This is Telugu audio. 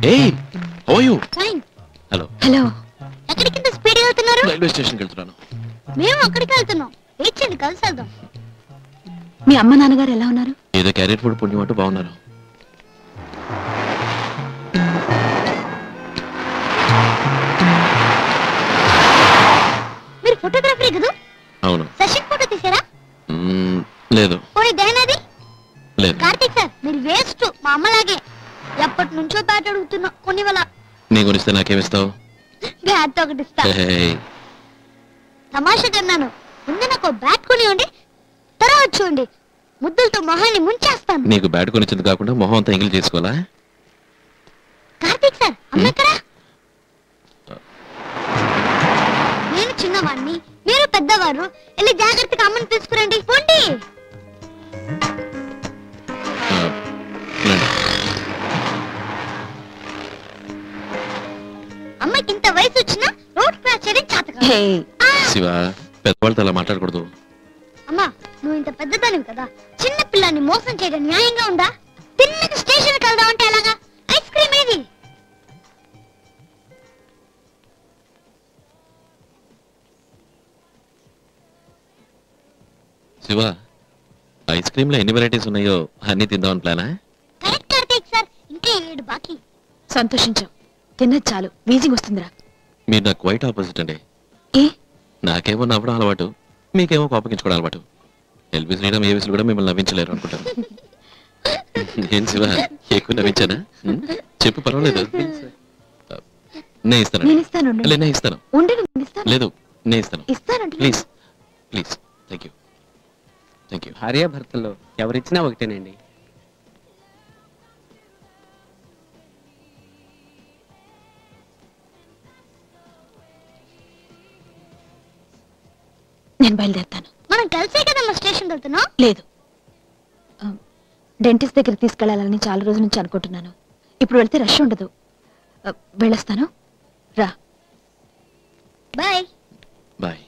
Hey, how are you? Fine. Hello. Hello. ఎక్కడికి ఇంత స్పీడ్ గా వెళ్తున్నారు? రైల్వే స్టేషన్ కి వెళ్తున్నాను. మేము అక్కడికి వెళ్తున్నాం. లేచండి కలిసి వెళ్దాం. మీ అమ్మ నాన్నగారు ఎలా ఉన్నారు? ఏదో క్యారియర్ ఫుడ్ పుణ్యం అంటూ బాగున్నారు. మీరు ఫోటోగ్రాఫరీ కదా? అవును. సెషన్ ఫోటో తీసారా? లేదు. పోనీ దయనది? లేదు. కార్తీక్ సార్ మీరు వేస్ట్ మా అమ్మలాగే. ఎప్పటి నుంచో బ్యాట్ అడుగుతున్నా కొన్ని వల్ల. నీ గురిస్తే నాకేమిస్తావు? బ్యాట్ ఒకటి ఇస్తా. తమాషా కన్నాను. ముందు నాకు బ్యాట్ కొనివ్వండి, తర్వాత చూడండి ముద్దులతో మొహాన్ని ముంచేస్తాను. నీకు బ్యాట్ కొనిచ్చింది కాకుండా మొహం అంతా ఎంగిల్ చేసుకోవాలా? కార్తీక్ సార్ అమ్మ ఎక్కడ? నేను చిన్నవాడిని, మీరు పెద్దవారు. వెళ్ళి జాగ్రత్తగా అమ్మని తీసుకురండి. పోండి. అమ్మకి ఇంత వయసు వచ్చినా రోడ్ క్రాస్ చేయడం చేతకాదు. శివ, పెద్దవాళ్ళతో అలా మాట్లాడకూడదు. అమ్మా నువ్వు ఇంత పెద్దదానివి కదా, చిన్న పిల్లాన్ని మోసం చేయడం న్యాయంగా ఉందా? తిన్నగా స్టేషన్కి వెళ్దాం అంటే ఎలాగా? ఐస్ క్రీమ్ ఏది? శివ, ఐస్ క్రీమ్ లో ఎన్ని వెరైటీస్ ఉన్నాయో అన్ని తిందామని ప్లానా? కరెక్ట్ కార్తీక్ సార్, ఇంకా 7 బాకీ. సంతోషించాం. తిన్నది చాలు, వీజింగ్ వస్తుందిరా. మీరు నాకు క్వైట్ ఆపోజిట్ అండి. ఏ నాకేమో నవ్వడం అలవాటు, మీకేమో కోపగించుకోవడం అలవాటు. ఎల్బీ శ్రీరామ్ ఏవిసులు కూడా మిమ్మల్ని నవ్వించలేరు అనుకుంటాను. ఏం శివ, ఎక్కువ నవ్వించానా? చెప్పు, పర్వాలేదు. నేను ఇస్తాను. నేను ఇస్తాను. లేదు, నేను ఇస్తాను. Please please. Thank you. Thank you. భార్యాభర్తల్లో ఎవరిచ్చినా ఒకటేనండి. నేను బయలుదేరుతాను. మనం కలిసే కదమ్మా స్టేషన్ వెళ్తున్నాం. లేదు, డెంటిస్ట్ దగ్గర తీసుకెళ్లాలని చాలా రోజుల నుంచి అనుకుంటున్నాను. ఇప్పుడు వెళ్తే రష్ ఉండదు. వెళ్ళొస్తాను. రా. బాయ్. బాయ్.